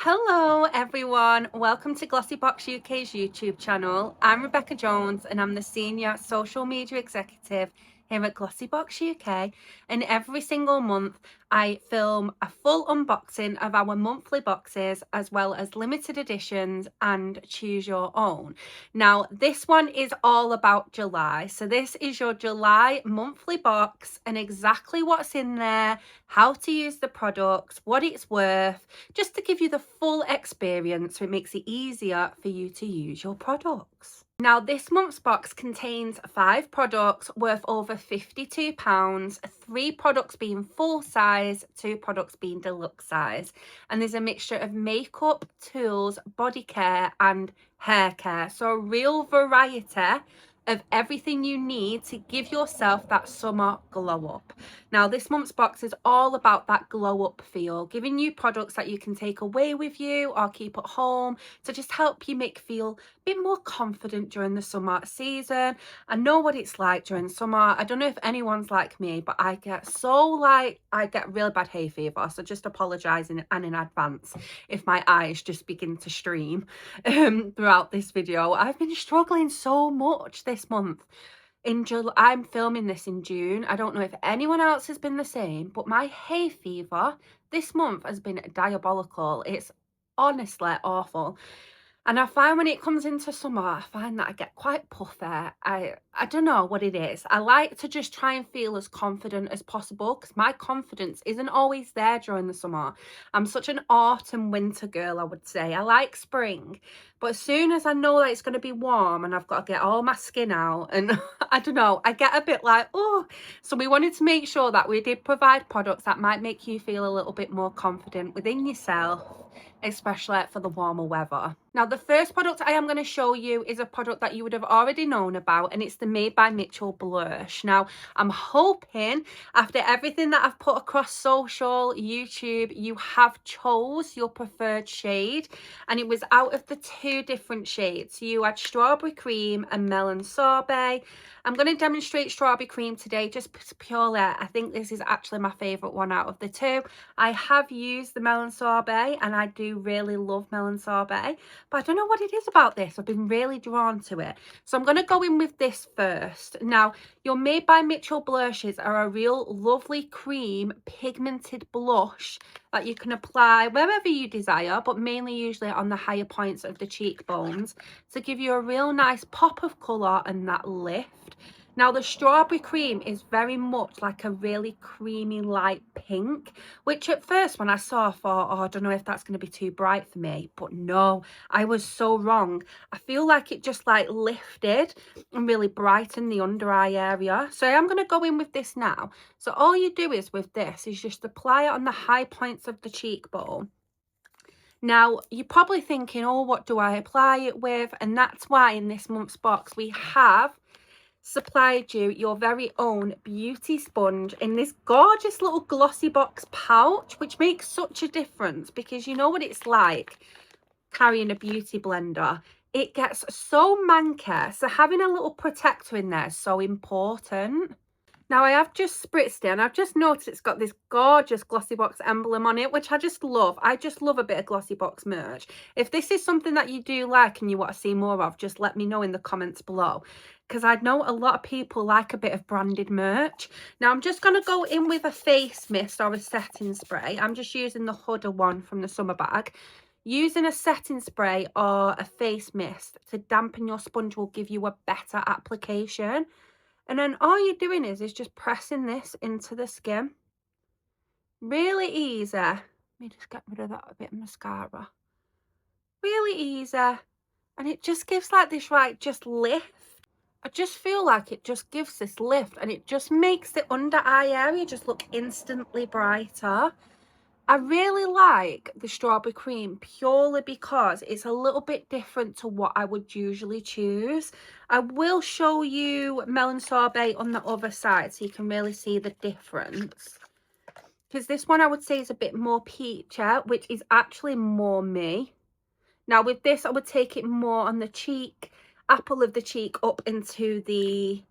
Hello everyone, welcome to Glossybox UK's YouTube channel. I'm Rebecca Jones and I'm the Senior Social Media Executive here at Glossybox UK, and every single month I film a full unboxing of our monthly boxes as well as limited editions and choose your own. Now this one is all about July, so this is your July monthly box and exactly what's in there, how to use the products, what it's worth, just to give you the full experience so it makes it easier for you to use your products. Now this month's box contains 5 products worth over £52, 3 products being full size, 2 products being deluxe size, and there's a mixture of makeup, tools, body care and hair care, so a real variety of everything you need to give yourself that summer glow up. Now this month's box is all about that glow up feel, giving you products that you can take away with you or keep at home to just help you make feel a bit more confident during the summer season. I know what it's like during summer. I don't know if anyone's like me, but I get real bad hay fever, so just apologising and in advance if my eyes just begin to stream throughout this video. I've been struggling so much this month. In July, I'm filming this in June. I don't know if anyone else has been the same, but my hay fever this month has been diabolical. It's honestly awful. And I find when it comes into summer, I find that I get quite puffy. I don't know what it is. I like to just try and feel as confident as possible because my confidence isn't always there during the summer. I'm such an autumn winter girl, I would say. I like spring, but as soon as I know that it's going to be warm and I've got to get all my skin out and I don't know, I get a bit like, oh. So we wanted to make sure that we did provide products that might make you feel a little bit more confident within yourself, especially for the warmer weather. Now the first product I am going to show you is a product that you would have already known about, and it's the Made by Mitchell Blursh. Now I'm hoping after everything that I've put across social, YouTube, you have chose your preferred shade, and it was out of the 2 different shades. So you had strawberry cream and melon sorbet. I'm going to demonstrate strawberry cream today just purely, I think this is actually my favourite one out of the 2. I have used the melon sorbet and I do really love melon sorbet, but I don't know what it is about this. I've been really drawn to it. So I'm going to go in with this first. Now, your Made by Mitchell blushes are a real lovely cream pigmented blush that you can apply wherever you desire, but mainly usually on the higher points of the cheekbones to give you a real nice pop of colour and that lift. Now the strawberry cream is very much like a really creamy light pink, which at first when I saw I thought, oh, I don't know if that's going to be too bright for me, but no, I was so wrong. I feel like it just like lifted and really brightened the under eye area. So I'm going to go in with this now. So all you do is with this is just apply it on the high points of the cheekbone. Now you're probably thinking, oh, what do I apply it with? And that's why in this month's box we have supplied you your very own beauty sponge in this gorgeous little Glossybox pouch, which makes such a difference because you know what it's like carrying a beauty blender. It gets so manky, so having a little protector in there is so important. Now I have just spritzed it and I've just noticed it's got this gorgeous Glossybox emblem on it, which I just love. I just love a bit of Glossybox merch. If this is something that you do like and you want to see more of, just let me know in the comments below, because I know a lot of people like a bit of branded merch. Now I'm just going to go in with a face mist or a setting spray. I'm just using the Huda one from the summer bag. Using a setting spray or a face mist to dampen your sponge will give you a better application. And then all you're doing is just pressing this into the skin. Really easy. Let me just get rid of that bit of mascara. Really easy. And it just gives like this, right, just lift. I just feel like it just gives this lift and it just makes the under eye area just look instantly brighter. I really like the strawberry cream purely because it's a little bit different to what I would usually choose. I will show you melon sorbet on the other side so you can really see the difference. Because this one I would say is a bit more peachy, which is actually more me. Now with this I would take it more on the cheek, apple of the cheek up into the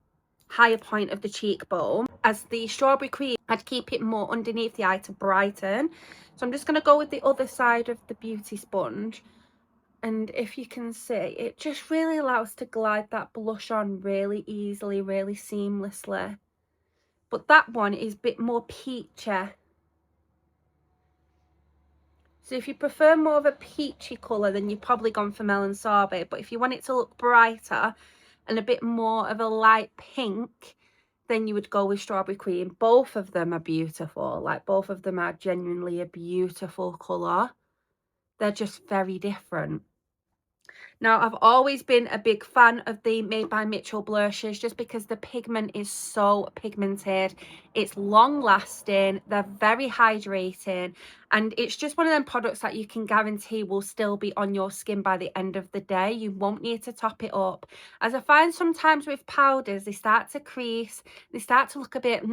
higher point of the cheekbone, as the strawberry cream, I'd keep it more underneath the eye to brighten. So I'm just going to go with the other side of the beauty sponge, and if you can see, it just really allows to glide that blush on really easily, really seamlessly. But that one is a bit more peachy. So if you prefer more of a peachy colour, then you've probably gone for melon sorbet. But if you want it to look brighter and a bit more of a light pink, then you would go with strawberry cream. Both of them are beautiful. Like, both of them are genuinely a beautiful colour. They're just very different. Now, I've always been a big fan of the Made by Mitchell blushes, just because the pigment is so pigmented. It's long lasting, they're very hydrating, and it's just one of them products that you can guarantee will still be on your skin by the end of the day. You won't need to top it up. As I find sometimes with powders, they start to crease, they start to look a bit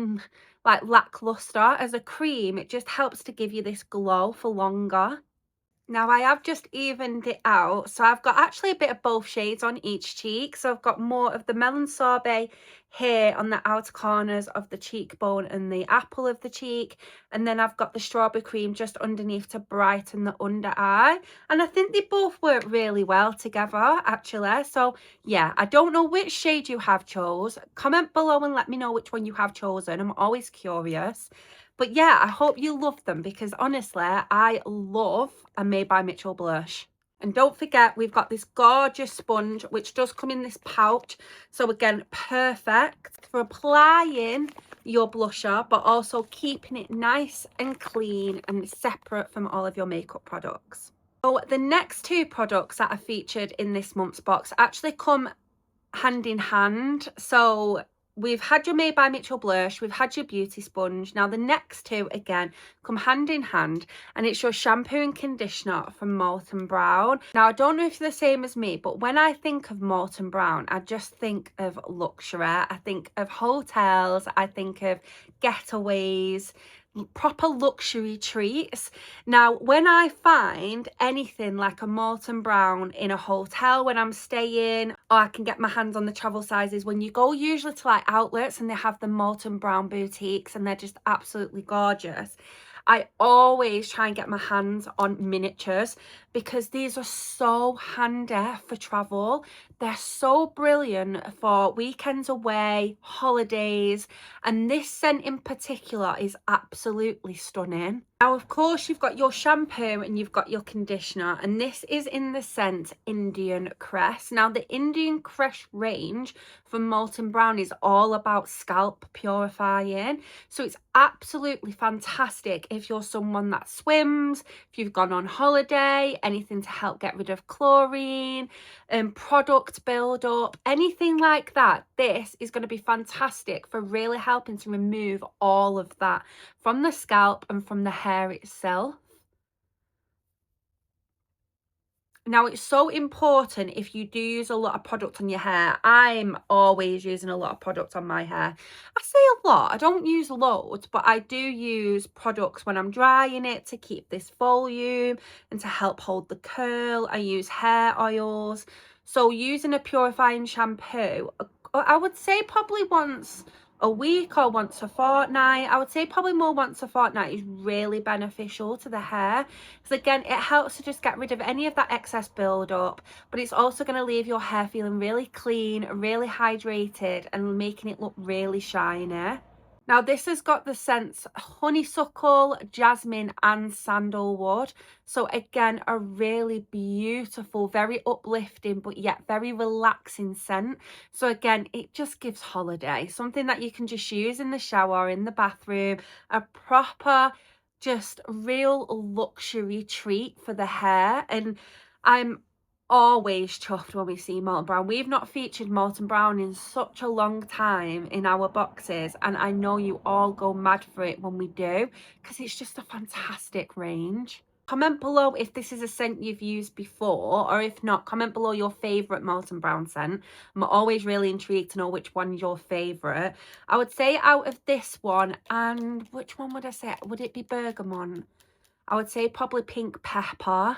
like lackluster. As a cream, it just helps to give you this glow for longer. Now I have just evened it out, so I've got actually a bit of both shades on each cheek. So I've got more of the melon sorbet here on the outer corners of the cheekbone and the apple of the cheek, and then I've got the strawberry cream just underneath to brighten the under eye. And I think they both work really well together, actually. So yeah, I don't know which shade you have chose. Comment below and let me know which one you have chosen. I'm always curious. But yeah, I hope you love them, because honestly, I love a Made by Mitchell blush. And don't forget, we've got this gorgeous sponge, which does come in this pouch. So again, perfect for applying your blusher, but also keeping it nice and clean and separate from all of your makeup products. So the next two products that are featured in this month's box actually come hand in hand. So we've had your Made by Mitchell blush, we've had your beauty sponge. Now the next two again come hand in hand, and it's your shampoo and conditioner from Molten Brown. Now I don't know if you're the same as me, but when I think of Molten Brown, I just think of luxury. I think of hotels, I think of getaways, proper luxury treats. Now when I find anything like a Molten Brown in a hotel when I'm staying, or I can get my hands on the travel sizes, when you go usually to like outlets and they have the Molten Brown boutiques and they're just absolutely gorgeous, I always try and get my hands on miniatures, because these are so handy for travel. They're so brilliant for weekends away, holidays, and this scent in particular is absolutely stunning. Now, of course, you've got your shampoo and you've got your conditioner, and this is in the scent Indian Cress. Now, the Indian Cress range from Molten Brown is all about scalp purifying. So it's absolutely fantastic if you're someone that swims, if you've gone on holiday, anything to help get rid of chlorine and product buildup, anything like that. This is going to be fantastic for really helping to remove all of that from the scalp and from the hair itself. Now, it's so important if you do use a lot of product on your hair. I'm always using a lot of product on my hair. I say a lot, I don't use loads, but I do use products when I'm drying it to keep this volume and to help hold the curl. I use hair oils. So using a purifying shampoo, I would say probably once a week or once a fortnight. I would say probably more once a fortnight is really beneficial to the hair, because again, it helps to just get rid of any of that excess buildup, but it's also going to leave your hair feeling really clean, really hydrated, and making it look really shiny. Now this has got the scents honeysuckle, jasmine and sandalwood. So again, a really beautiful, very uplifting, but yet very relaxing scent. So again, it just gives holiday, something that you can just use in the shower, in the bathroom, a proper, just real luxury treat for the hair. And I'm always chuffed when we see Molten Brown. We've not featured Molten Brown in such a long time in our boxes, and I know you all go mad for it when we do, because it's just a fantastic range. Comment below if this is a scent you've used before, or if not, comment below your favourite Molten Brown scent. I'm always really intrigued to know which one's your favourite. I would say out of this one, and which one would I say? Would it be bergamot? I would say probably pink pepper.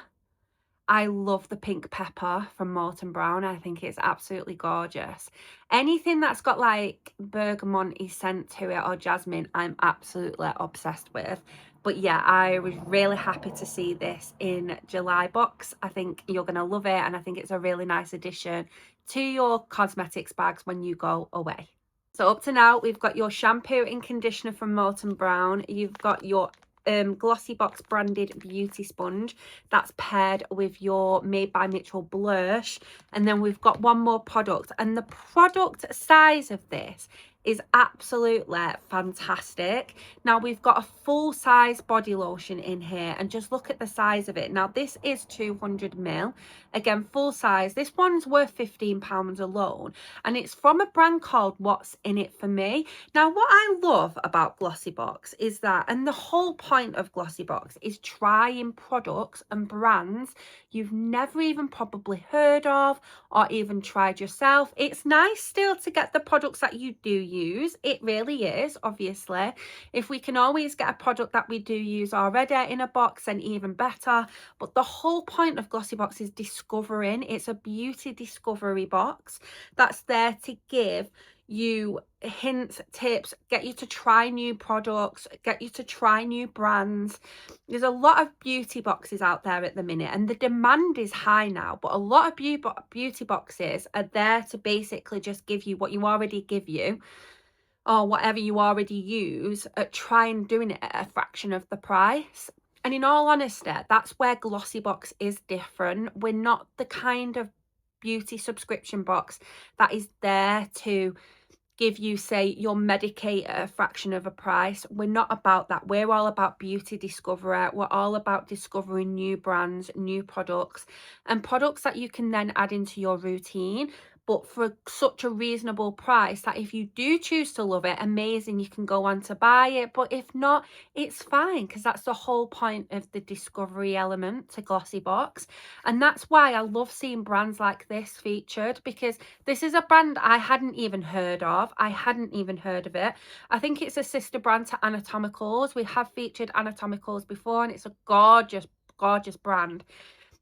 I love the pink pepper from Molten Brown. I think it's absolutely gorgeous. Anything that's got like bergamot scent to it or jasmine, I'm absolutely obsessed with. But yeah, I was really happy to see this in July box. I think you're going to love it, and I think it's a really nice addition to your cosmetics bags when you go away. So up to now, we've got your shampoo and conditioner from Molten Brown. You've got your Glossybox branded beauty sponge that's paired with your Made by Mitchell Blursh. And then we've got one more product, and the product size of this is absolutely fantastic. Now we've got a full size body lotion in here, and just look at the size of it. Now this is 200ml, again full size. This one's worth £15 alone, and it's from a brand called What's In It For Me. Now what I love about Glossybox is that, and the whole point of Glossybox is trying products and brands you've never even probably heard of or even tried yourself. It's nice still to get the products that you do use. It really is, obviously. If we can always get a product that we do use already in a box, then even better. But the whole point of Glossybox is discovering. It's a beauty discovery box that's there to give you hints, tips, get you to try new products, get you to try new brands. There's a lot of beauty boxes out there at the minute, and the demand is high now, but a lot of beauty boxes are there to basically just give you what you already give you, or whatever you already use, at trying doing it at a fraction of the price. And in all honesty, that's where Glossybox is different. We're not the kind of beauty subscription box that is there to give you, say, your Medicaid at a fraction of a price. We're not about that. We're all about beauty discovery. We're all about discovering new brands, new products, and products that you can then add into your routine, but for such a reasonable price that if you do choose to love it, amazing, you can go on to buy it. But if not, it's fine, because that's the whole point of the discovery element to Glossybox. And that's why I love seeing brands like this featured, because this is a brand I hadn't even heard of. I hadn't even heard of it. I think it's a sister brand to Anatomicals. We have featured Anatomicals before, and it's a gorgeous, gorgeous brand.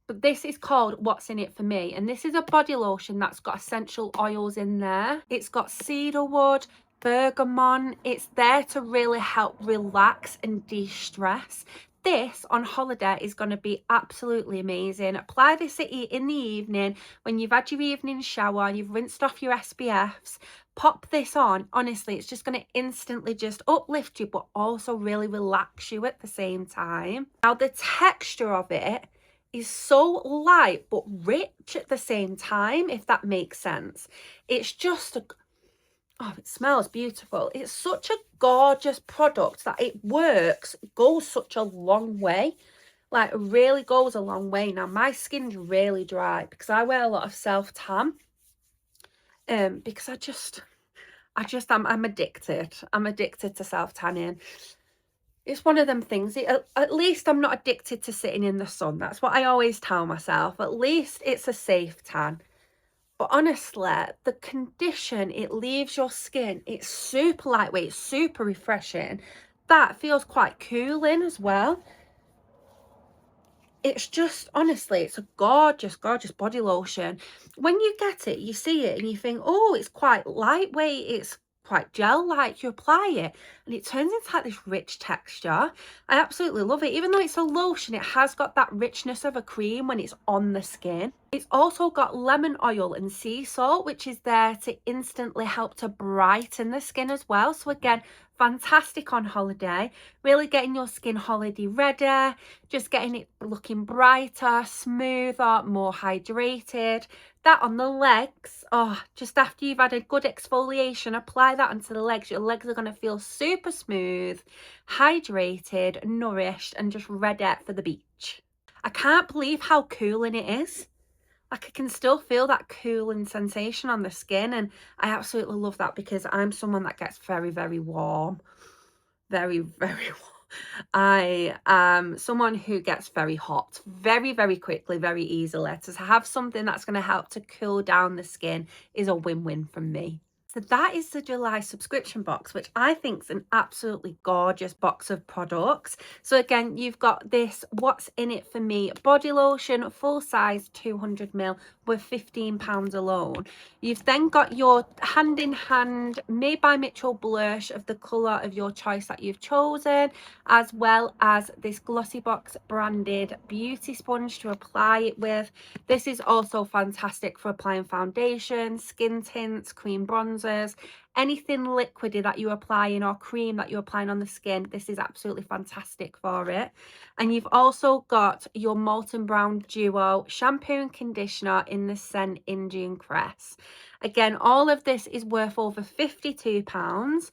But this is called What's In It For Me, and this is a body lotion that's got essential oils in there. It's got cedarwood, bergamot. It's there to really help relax and de-stress. This on holiday is going to be absolutely amazing. Apply this in the evening when you've had your evening shower, you've rinsed off your SPFs. Pop this on. Honestly, it's just going to instantly just uplift you, but also really relax you at the same time. Now the texture of it is so light but rich at the same time, if that makes sense. It's just oh, it smells beautiful. It's such a gorgeous product that it works, goes such a long way. Like, really goes a long way. Now my skin's really dry because I wear a lot of self-tan, because I'm addicted. I'm addicted to self-tanning. It's one of them things. At least I'm not addicted to sitting in the sun. That's what I always tell myself. At least it's a safe tan. But honestly, the condition it leaves your skin, it's super lightweight, super refreshing. That feels quite cooling as well. It's just, honestly, it's a gorgeous, gorgeous body lotion. When you get it, you see it and you think, oh, it's quite lightweight. It's quite gel-like. You apply it and it turns into like this rich texture. I absolutely love it. Even though it's a lotion, it has got that richness of a cream when it's on the skin. It's also got lemon oil and sea salt, which is there to instantly help to brighten the skin as well. So again, fantastic on holiday, really getting your skin holiday ready, just getting it looking brighter, smoother, more hydrated. That on the legs, oh, just after you've had a good exfoliation, apply that onto the legs. Your legs are going to feel super smooth, hydrated, nourished, and just ready for the beach. I can't believe how cooling it is. Like, I can still feel that cooling sensation on the skin, and I absolutely love that because I'm someone that gets very, very warm. Very, very warm. I am someone who gets very hot very, very quickly, very easily. To have something that's going to help to cool down the skin is a win-win from me. So that is the July subscription box, which I think is an absolutely gorgeous box of products. So again, you've got this What's in It for Me body lotion, full size 200ml, worth £15 alone. You've then got your hand in hand Made by Mitchell blush of the colour of your choice that you've chosen, as well as this Glossybox branded beauty sponge to apply it with. This is also fantastic for applying foundation, skin tints, cream bronzers, anything liquidy that you're applying or cream that you're applying on the skin. This is absolutely fantastic for it. And you've also got your Molten Brown Duo shampoo and conditioner in the scent Indian Cress. Again, all of this is worth over £52,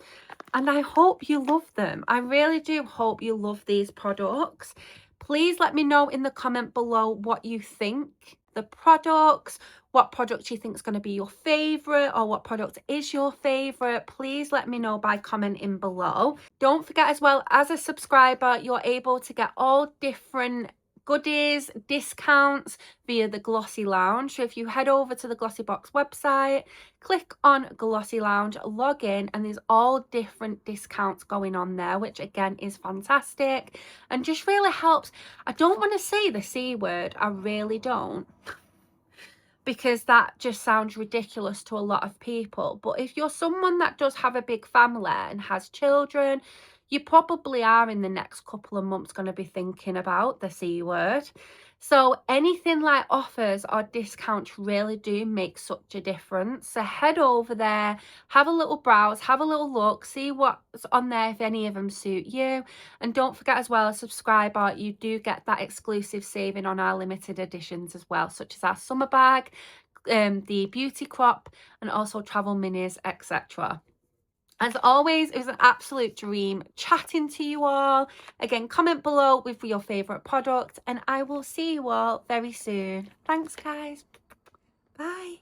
and I hope you love them. I really do hope you love these products. Please let me know in the comment below what you think. The products, what product you think is going to be your favorite, or what product is your favorite. Please let me know by commenting below. Don't forget as well, as a subscriber, you're able to get all different goodies, discounts via the Glossy Lounge. So if you head over to the Glossybox website, click on Glossy Lounge, log in, and there's all different discounts going on there, which again is fantastic and just really helps. I don't want to say the C word, I really don't, because that just sounds ridiculous to a lot of people. But if you're someone that does have a big family and has children, you probably are in the next couple of months going to be thinking about the C word. So anything like offers or discounts really do make such a difference. So head over there, have a little browse, have a little look, see what's on there, if any of them suit you. And don't forget as well, as a subscriber, you do get that exclusive saving on our limited editions as well, such as our summer bag, the beauty crop, and also travel minis, etc. As always, it was an absolute dream chatting to you all. Again, comment below with your favourite product, and I will see you all very soon. Thanks, guys. Bye.